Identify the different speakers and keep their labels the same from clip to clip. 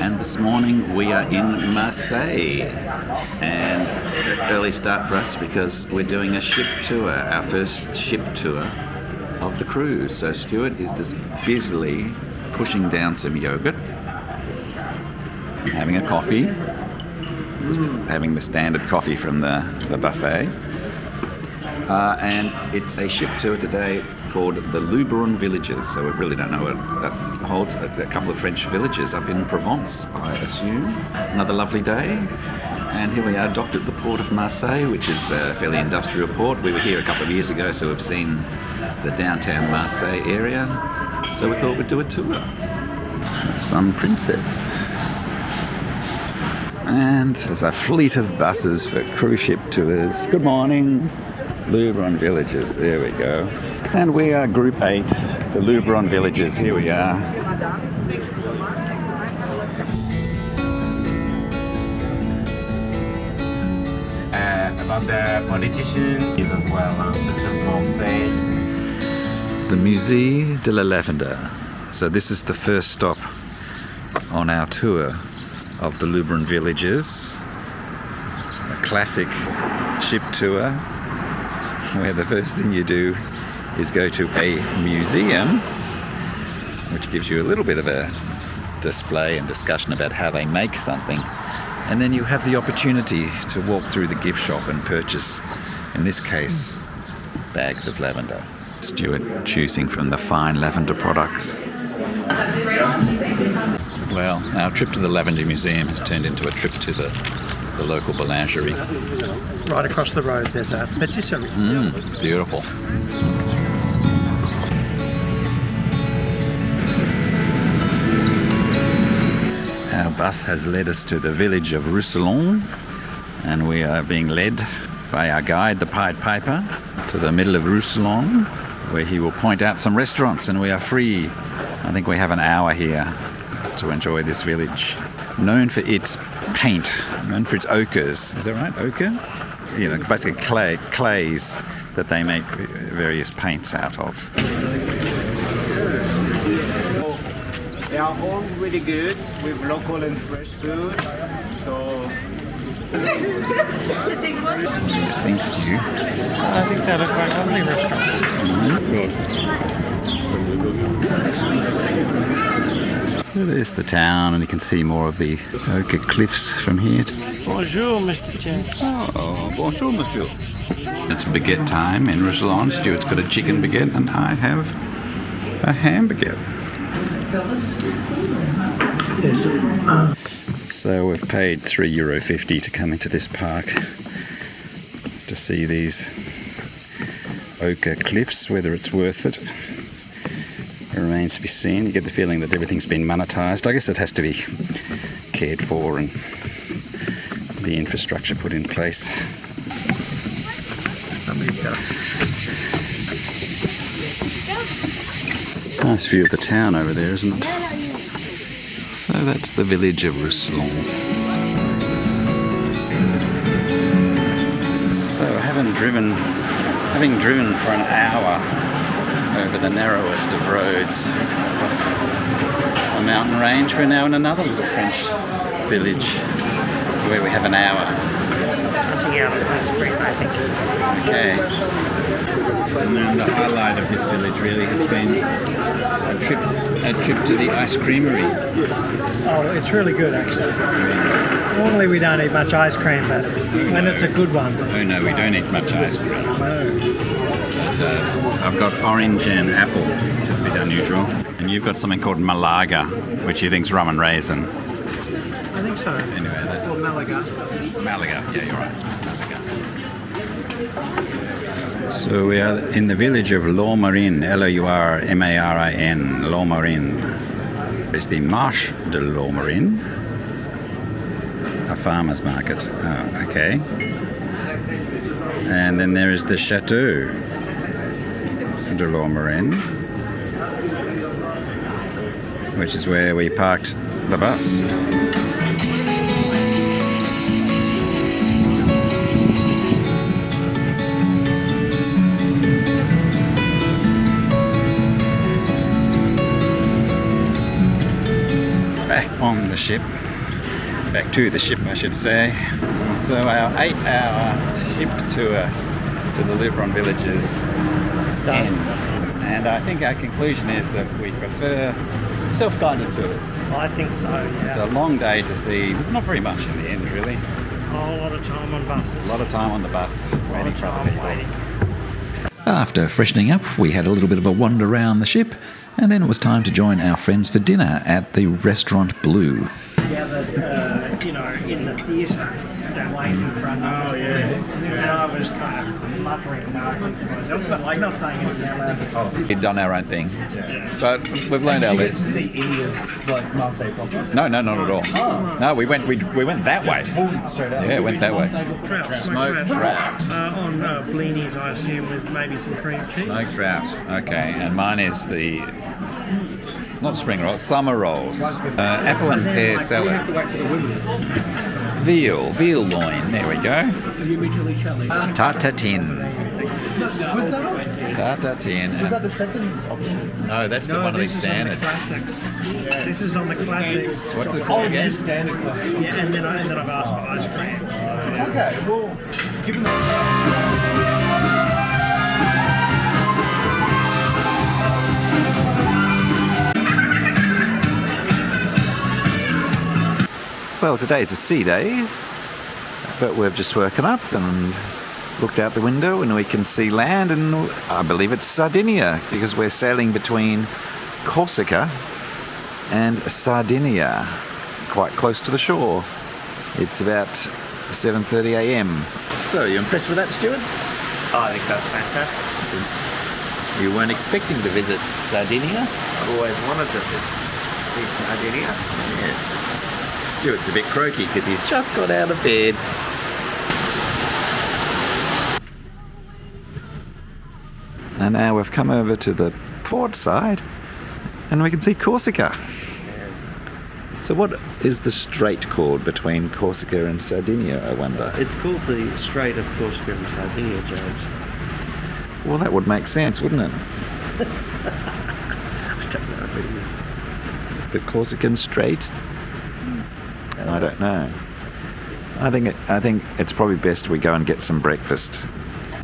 Speaker 1: and this morning we are in Marseille, and an early start for us because we're doing a ship tour, our first ship tour of the cruise. So Stuart is just busily pushing down some yogurt, having a coffee, just having the standard coffee from the buffet, and it's a ship tour today called the Luberon Villages. So we really don't know what that holds. A couple of French villages up in Provence, I assume. Another lovely day. And here we are docked at the port of Marseille, which is a fairly industrial port. We were here a couple of years ago, so we've seen the downtown Marseille area. So we thought we'd do a tour. The Sun Princess. And there's a fleet of buses for cruise ship tours. Good morning. Luberon Villages, there we go. And we are Group 8, the Luberon Villages, here we are.
Speaker 2: About the politicians as well, such as Marseille.
Speaker 1: The Musée de la Lavender. So this is the first stop on our tour of the Luberon Villages. A classic ship tour where the first thing you do is go to a museum, which gives you a little bit of a display and discussion about how they make something. And then you have the opportunity to walk through the gift shop and purchase, in this case, bags of lavender. Stuart choosing from the fine lavender products. Well, our trip to the Lavender Museum has turned into a trip to the local boulangerie.
Speaker 3: Right across the road there's a patisserie.
Speaker 1: Beautiful. Our bus has led us to the village of Roussillon, and we are being led by our guide, the Pied Piper, to the middle of Roussillon, where he will point out some restaurants, and we are free. I think we have an hour here to enjoy this village. Known for its paint, known for its ochres. Is that right? Ochre? You know, basically clays that they make various paints out of.
Speaker 2: They are all really good with local and fresh food. So
Speaker 1: Thanks to you.
Speaker 3: I think that is quite lovely restaurant.
Speaker 1: So there's the town, and you can see more of the ochre cliffs from here.
Speaker 3: Bonjour, Mr. James.
Speaker 1: Oh, bonjour, monsieur. It's baguette time in Roussillon. Stuart's got a chicken baguette, and I have a ham baguette. So we've paid €3.50 to come into this park to see these ochre cliffs. Whether it's worth it remains to be seen. You get the feeling that everything's been monetised. I guess it has to be cared for and the infrastructure put in place. Nice view of the town over there, isn't it? So that's the village of Roussillon. So having driven for an hour over the narrowest of roads across a mountain range, we're now in another little French village where we have an hour. Okay. And then the highlight of this village really has been a trip to the ice creamery.
Speaker 3: Oh, it's really good actually. Normally we don't eat much ice cream, but when it's a good one.
Speaker 1: Oh no, we don't eat much ice cream.
Speaker 3: No.
Speaker 1: But, I've got orange and apple, which is a bit unusual. And you've got something called Malaga, which you think's rum and raisin.
Speaker 3: I think so.
Speaker 1: Anyway, that's
Speaker 3: Or Malaga.
Speaker 1: Malaga, yeah, you're right. Malaga. So we are in the village of Lourmarin, Lourmarin, Lourmarin. There's the Marche de Lourmarin, a farmer's market. Oh, okay. And then there is the Chateau de Lourmarin, which is where we parked the bus. on the ship. Back to the ship, I should say. So our 8-hour ship tour to the Luberon Villages ends. And I think our conclusion is that we prefer self-guided tours.
Speaker 3: I think so,
Speaker 1: It's
Speaker 3: yeah.
Speaker 1: a long day to see not very much in the end, really.
Speaker 3: A whole lot of time on buses.
Speaker 1: A lot of time on the bus waiting for other people.
Speaker 3: waiting.
Speaker 1: After freshening up, we had a little bit of a wander around the ship, and then it was time to join our friends for dinner at the restaurant Blue.
Speaker 3: Gathered, in the theatre, they're waiting for another. Oh, yes. And I was kind of muttering to myself, but like not saying anything out loud.
Speaker 1: We'd done our own thing, but we've learned our lesson.
Speaker 2: See any of like Marseille proper?
Speaker 1: No, not at all.
Speaker 2: Oh.
Speaker 1: No, we went that way.
Speaker 2: Straight out.
Speaker 1: Yeah, went that way.
Speaker 3: Trout,
Speaker 1: Smoked trout.
Speaker 3: On blinis, I assume, with maybe some cream cheese.
Speaker 1: Smoked trout. Okay, and mine is the not spring rolls, summer rolls. Apple and pear salad. Veal loin. There we go. Tartatine.
Speaker 2: Was that all?
Speaker 1: Tartatine.
Speaker 2: Was that the second option?
Speaker 1: No, that's the one of these standard.
Speaker 3: Classics. This is on the classics.
Speaker 1: What's it
Speaker 2: Oh,
Speaker 1: called
Speaker 2: it's
Speaker 1: again?
Speaker 2: just standard class.
Speaker 3: Yeah, and then I've asked for ice cream.
Speaker 2: Okay, well, given that.
Speaker 1: Well, today's a sea day, but we've just woken up and looked out the window and we can see land, and I believe it's Sardinia because we're sailing between Corsica and Sardinia, quite close to the shore. It's about 7:30 a.m. So, you impressed with that, Stuart?
Speaker 3: I think that's fantastic.
Speaker 1: You weren't expecting to visit Sardinia?
Speaker 3: I've always wanted to see Sardinia.
Speaker 1: Yes. Stuart's a bit croaky because he's just got out of bed. And now we've come over to the port side and we can see Corsica. So what is the strait called between Corsica and Sardinia, I wonder?
Speaker 4: It's called the Strait of Corsica and Sardinia, James.
Speaker 1: Well, that would make sense, wouldn't it?
Speaker 4: I don't know if it is.
Speaker 1: The Corsican Strait? I don't know. I think it's probably best we go and get some breakfast.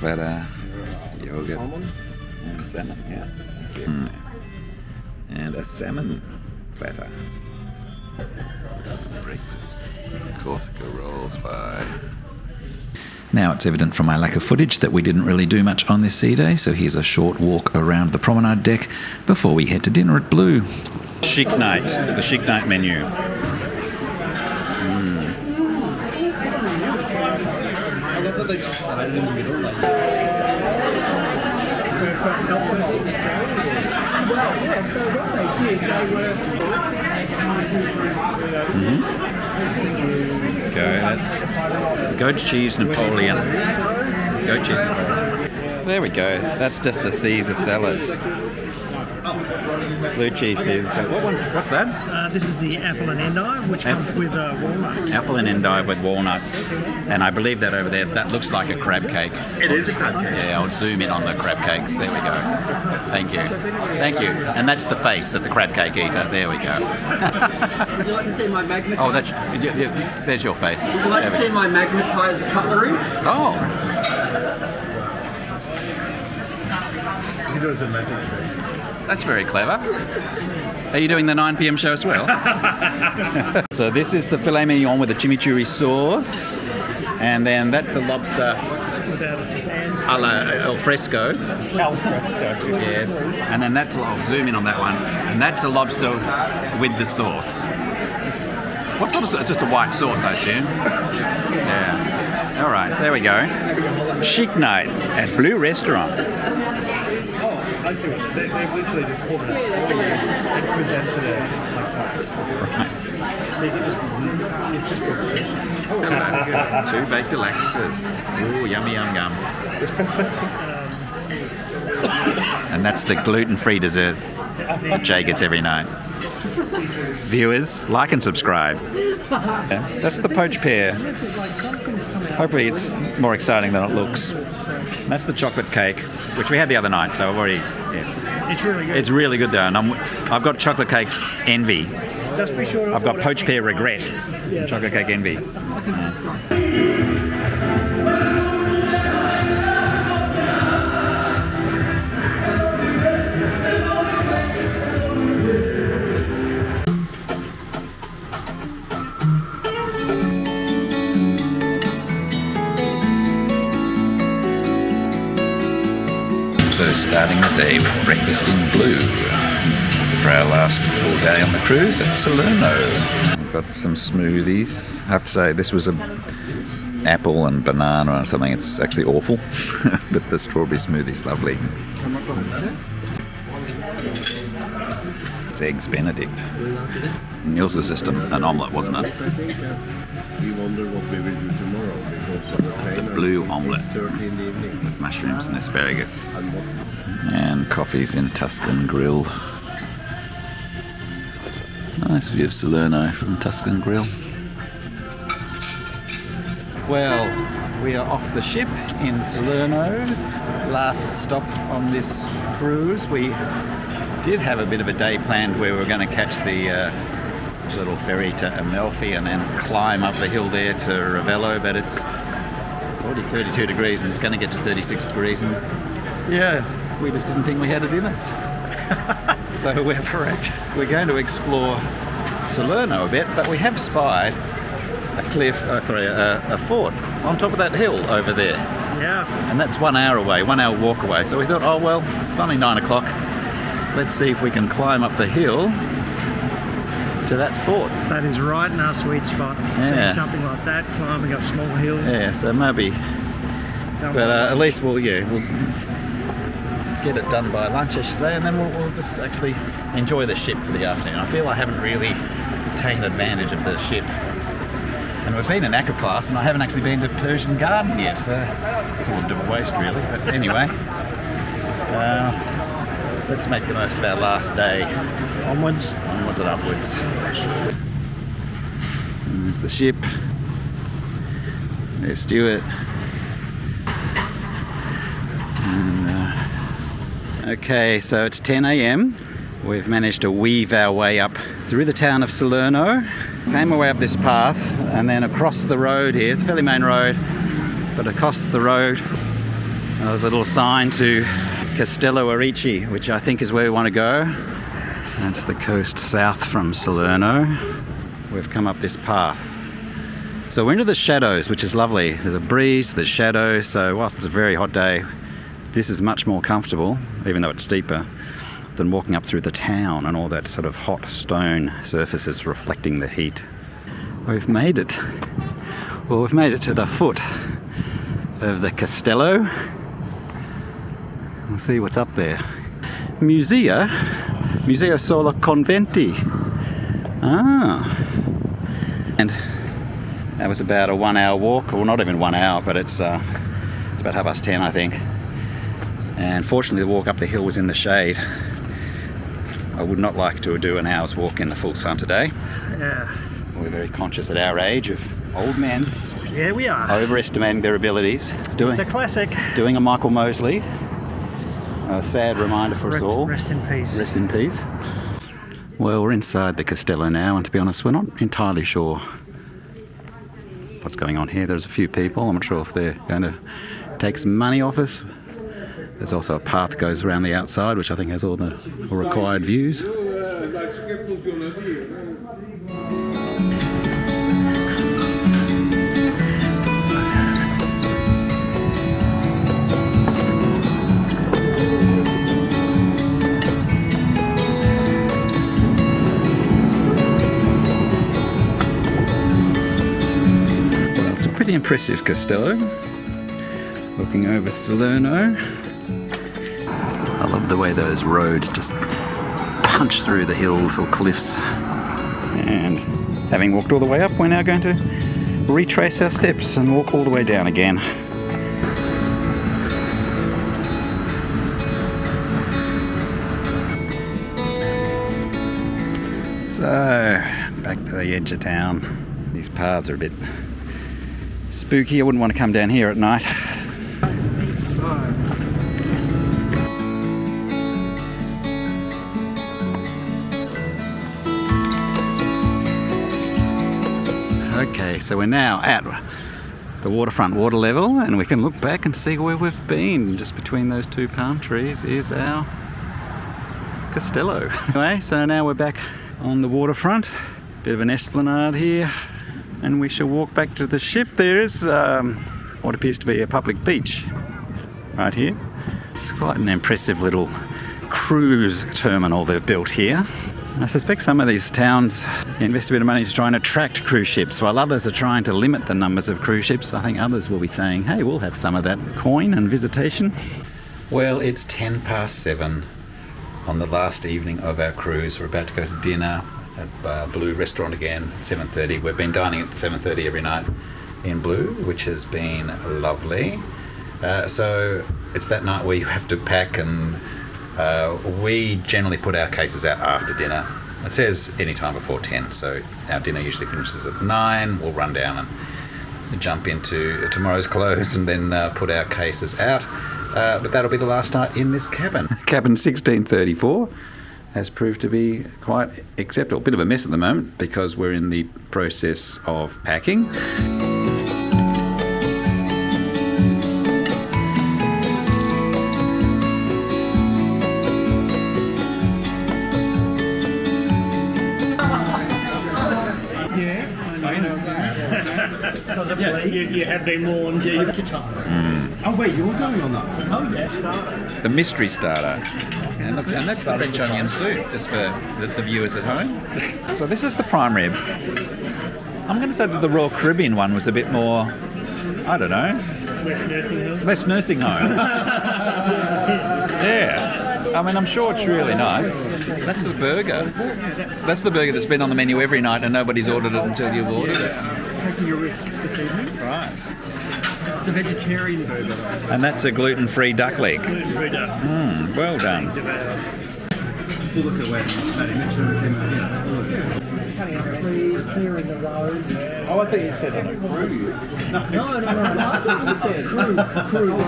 Speaker 1: But yogurt and salmon, yeah. And a salmon platter. Breakfast. Corsica rolls by. Now it's evident from my lack of footage that we didn't really do much on this sea day, so here's a short walk around the promenade deck before we head to dinner at Blue. Chic night, the chic night menu.
Speaker 2: I love that they just started in the middle. Like.
Speaker 1: Go, that's goat cheese Napoleon. Goat cheese Napoleon. There we go. That's just a Caesar salad. Blue cheese Caesar. What's that?
Speaker 3: This is the apple and endive, which comes with walnuts.
Speaker 1: Apple and endive with walnuts. And I believe that over there, that looks like a crab cake.
Speaker 3: It is a crab cake.
Speaker 1: Yeah, I'll zoom in on the crab cakes. There we go. Thank you. Thank you. And that's the face of the crab cake eater. There we go.
Speaker 5: Would you like to see my magnetized?
Speaker 1: Oh, there's your face.
Speaker 5: Would you like to see my magnetized cutlery?
Speaker 1: Oh,
Speaker 2: You do it as a magic trick.
Speaker 1: that's very clever. Are you doing the 9 p.m. show as well? So this is the filet mignon with the chimichurri sauce. And then that's the lobster a la al fresco.
Speaker 2: Al fresco.
Speaker 1: Yes. And then I'll zoom in on that one. And that's a lobster with the sauce. What sort of sauce? It's just a white sauce, I assume. Yeah. All right, there we go. Chic night at Blue Restaurant.
Speaker 2: Oh, I see what they've literally just pulled it out for you and presented it like that.
Speaker 1: Right.
Speaker 2: So you can just, it's just presentation. Oh,
Speaker 1: That's good. 2 baked deluxes. Ooh, yummy yum yum. And that's the gluten-free dessert that Jay gets every night. Viewers, like and subscribe. Yeah, that's the poached pear. Hopefully it's more exciting than it looks. And that's the chocolate cake, which we had the other night, so I've already, yes.
Speaker 3: It's really good.
Speaker 1: It's really good though, and I've got chocolate cake envy.
Speaker 3: Just be sure. to
Speaker 1: I've got
Speaker 3: order
Speaker 1: poached pear
Speaker 3: extra
Speaker 1: regret.
Speaker 3: ice. Yeah,
Speaker 1: Chocolate cake envy. So starting the day with breakfast in blue for our last full day on the cruise at Salerno. We've got some smoothies. I have to say this was a apple and banana or something. It's actually awful, but the strawberry smoothie's lovely. It's eggs Benedict. And yours was just an omelette, wasn't it?
Speaker 4: We wonder what we will do tomorrow because of the train.
Speaker 1: The blue omelette.
Speaker 4: 30 in the evening.
Speaker 1: With mushrooms and asparagus.
Speaker 4: And what?
Speaker 1: And coffees in Tuscan Grill. Nice view of Salerno from Tuscan Grill. Well, we are off the ship in Salerno. Last stop on this cruise. We did have a bit of a day planned where we were going to catch the little ferry to Amalfi and then climb up the hill there to Ravello, but it's already 32 degrees and it's going to get to 36 degrees, and yeah, we just didn't think we had it in us. So we're going to explore Salerno a bit, but we have spied a fort on top of that hill over there.
Speaker 3: Yeah.
Speaker 1: And that's 1 hour away, 1 hour walk away. So we thought, oh well, it's only 9 o'clock. Let's see if we can climb up the hill to that fort.
Speaker 3: That is right in our sweet spot.
Speaker 1: Yeah.
Speaker 3: See something like that, climbing a small hill.
Speaker 1: Yeah, so maybe. But at least we'll get it done by lunch, I should say, and then we'll just actually enjoy the ship for the afternoon. I feel I haven't really taken advantage of the ship. And we've been in Aqua class, and I haven't actually been to Persian Garden yet, so it's a little bit of a waste, really. But anyway, let's make the most of our last day.
Speaker 3: Onwards.
Speaker 1: Onwards and upwards. And there's the ship. There's Stuart. And, okay, so it's 10 a.m. We've managed to weave our way up through the town of Salerno. Came our way up this path and then across the road here. It's a fairly main road, but across the road there's a little sign to Castello Arici, which I think is where we want to go. That's the coast south from Salerno. We've come up this path. So we're into the shadows, which is lovely. There's a breeze, there's shadows, so whilst it's a very hot day, this is much more comfortable, even though it's steeper, than walking up through the town and all that sort of hot stone surfaces reflecting the heat. We've made it. Well, we've made it to the foot of the Castello. We'll see what's up there. Museo Solo Conventi. And that was about a 1 hour walk, or not even 1 hour, but it's about 10:30, I think. And fortunately the walk up the hill was in the shade. I would not like to do an hour's walk in the full sun today.
Speaker 3: Yeah.
Speaker 1: We're very conscious at our age of old men
Speaker 3: Yeah, we are.
Speaker 1: overestimating their abilities.
Speaker 3: It's a classic.
Speaker 1: Doing a Michael Mosley. A sad reminder for us all.
Speaker 3: Rest in peace.
Speaker 1: Rest in peace. Well, we're inside the Castello now, and to be honest, we're not entirely sure what's going on here. There's a few people. I'm not sure if they're going to take some money off us. There's also a path that goes around the outside, which I think has all the required views. Well, it's a pretty impressive Castello. Looking over Salerno. I love the way those roads just punch through the hills or cliffs. And having walked all the way up, we're now going to retrace our steps and walk all the way down again. So, back to the edge of town. These paths are a bit spooky. I wouldn't want to come down here at night. Okay, so we're now at the waterfront water level, and we can look back and see where we've been. Just between those two palm trees is our Castello. Anyway, so now we're back on the waterfront. Bit of an esplanade here, and we shall walk back to the ship. There is what appears to be a public beach right here. It's quite an impressive little cruise terminal they've built here. I suspect some of these towns invest a bit of money to try and attract cruise ships, while others are trying to limit the numbers of cruise ships. I think others will be saying, hey, we'll have some of that coin and visitation. Well, it's 7:10 on the last evening of our cruise. We're about to go to dinner at Blue Restaurant again at 7:30. We've been dining at 7:30 every night in Blue, which has been lovely. So it's that night where you have to pack, and we generally put our cases out after dinner. It says any time before 10, so our dinner usually finishes at 9. We'll run down and jump into tomorrow's clothes and then put our cases out. But that'll be the last night in this cabin. Cabin 1634 has proved to be quite acceptable. A bit of a mess at the moment because we're in the process of packing.
Speaker 3: You have been warned.
Speaker 2: Oh wait, you're going on that?
Speaker 3: Oh yeah, starter.
Speaker 1: The mystery starter. And that's the French onion soup, just for the viewers at home. So this is the prime rib. I'm going to say that the Royal Caribbean one was a bit more, I don't know.
Speaker 3: Less nursing home.
Speaker 1: Less nursing home. Yeah. I mean, I'm sure it's really nice. That's the burger. That's the burger that's been on the menu every night and nobody's ordered it until you've ordered it.
Speaker 5: Taking a risk this evening.
Speaker 1: Right.
Speaker 5: It's the vegetarian burger.
Speaker 1: And that's a gluten-free duck leg.
Speaker 3: Gluten-free duck.
Speaker 1: Well done.
Speaker 2: We'll look at where that image
Speaker 5: Cutting up trees, clearing the road.
Speaker 2: Oh, I thought you said on a cruise.
Speaker 5: No. I thought you said cruise.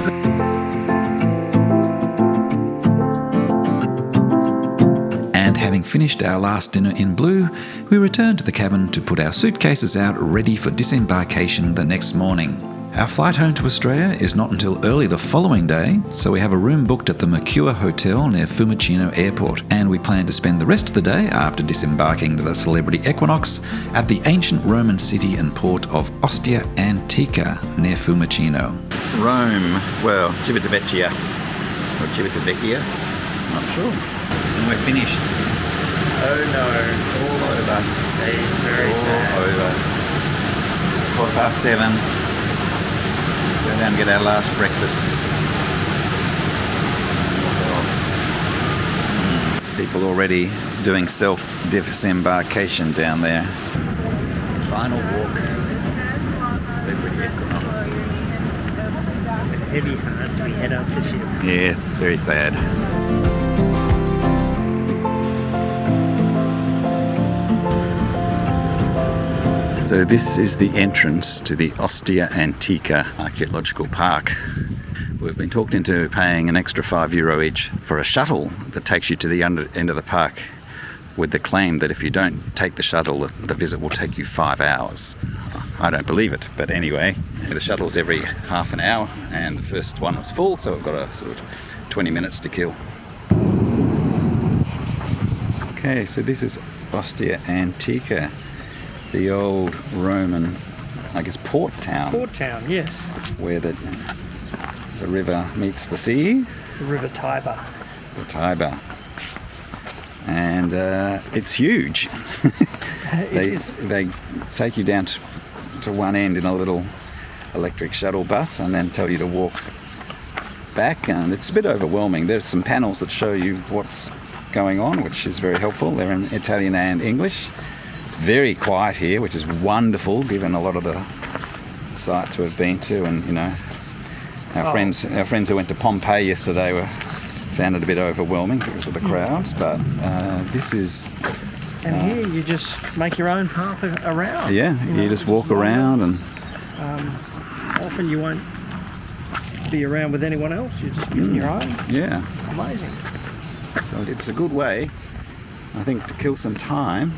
Speaker 1: And having finished our last dinner in Blue, we returned to the cabin to put our suitcases out ready for disembarkation the next morning. Our flight home to Australia is not until early the following day, so we have a room booked at the Mercure Hotel near Fiumicino Airport, and we plan to spend the rest of the day after disembarking to the Celebrity Equinox at the ancient Roman city and port of Ostia Antica near Fiumicino. Rome, well, Civitavecchia, or Civitavecchia, I'm not sure. And we're finished. Oh no, all over. Very all over. 7:15. Go down and get our last breakfast. People already doing self-disembarkation down there. Final walk. Celebrity Equinox.
Speaker 3: With heavy hearts, we head up the ship.
Speaker 1: Yes, very sad. So this is the entrance to the Ostia Antica Archaeological Park. We've been talked into paying an extra €5 each for a shuttle that takes you to the end of the park, with the claim that if you don't take the shuttle, the visit will take you 5 hours. I don't believe it, but anyway, the shuttle's every half an hour, and the first one was full, so we've got a sort of 20 minutes to kill. Okay, so this is Ostia Antica, the old Roman, I guess, port town.
Speaker 3: Port town, yes.
Speaker 1: Where the river meets the sea.
Speaker 3: The River Tiber.
Speaker 1: The Tiber. And it's huge. They take you down to one end in a little electric shuttle bus and then tell you to walk back, and it's a bit overwhelming. There's some panels that show you what's going on, which is very helpful. They're in Italian and English. It's very quiet here, which is wonderful given a lot of the sites we've been to, and you know, our friends who went to Pompeii yesterday found it a bit overwhelming because of the crowds, but this is...
Speaker 3: And here you just make your own path around.
Speaker 1: Yeah, you just walk around, and
Speaker 3: often you won't be around with anyone else, you're just on your own.
Speaker 1: Yeah.
Speaker 3: It's amazing.
Speaker 1: So it's a good way, I think, to kill some time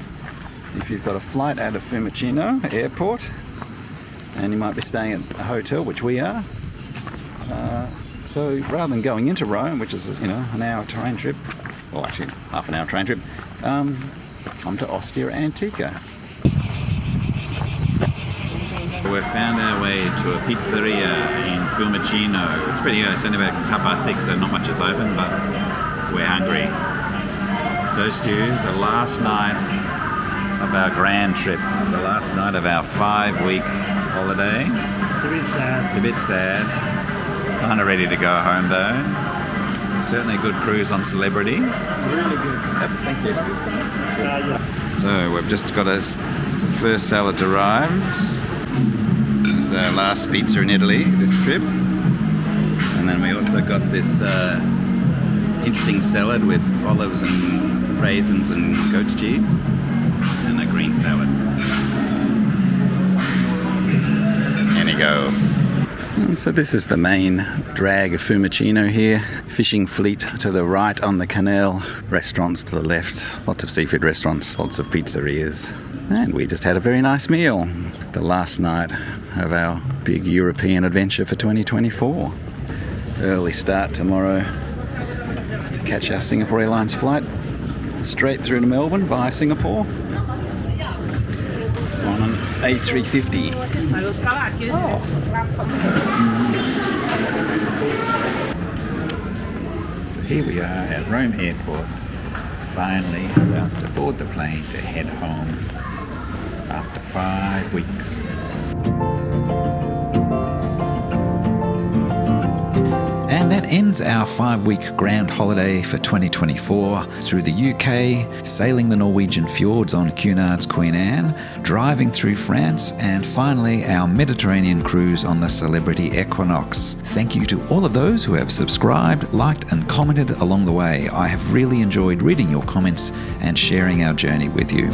Speaker 1: if you've got a flight out of Fiumicino Airport and you might be staying at a hotel, which we are. So rather than going into Rome, which is an hour train trip, or actually half an hour train trip, come to Ostia Antica. We've found our way to a pizzeria in Fiumicino. It's pretty early, it's only about 6:30, so not much is open, but we're hungry. So Stu, the last night of our grand trip, the last night of our 5-week holiday.
Speaker 3: It's a bit sad.
Speaker 1: It's a bit sad. Kind of ready to go home though. Certainly a good cruise on Celebrity.
Speaker 3: It's really good.
Speaker 1: Yep, thank you.
Speaker 3: Yeah.
Speaker 1: So we've just got our first salad arrived. It's our last pizza in Italy this trip. And then we also got this interesting salad with olives and raisins and goat's cheese. And a green salad. And he goes. And so this is the main drag of Fiumicino here. Fishing fleet to the right on the canal, restaurants to the left, lots of seafood restaurants, lots of pizzerias. And we just had a very nice meal. The last night of our big European adventure for 2024. Early start tomorrow to catch our Singapore Airlines flight straight through to Melbourne via Singapore on an A350. So here we are at Rome Airport, finally about to board the plane to head home after 5 weeks. And that ends our 5-week grand holiday for 2024 through the UK, sailing the Norwegian fjords on Cunard's Queen Anne, driving through France, and finally our Mediterranean cruise on the Celebrity Equinox. Thank you to all of those who have subscribed, liked and commented along the way. I have really enjoyed reading your comments and sharing our journey with you.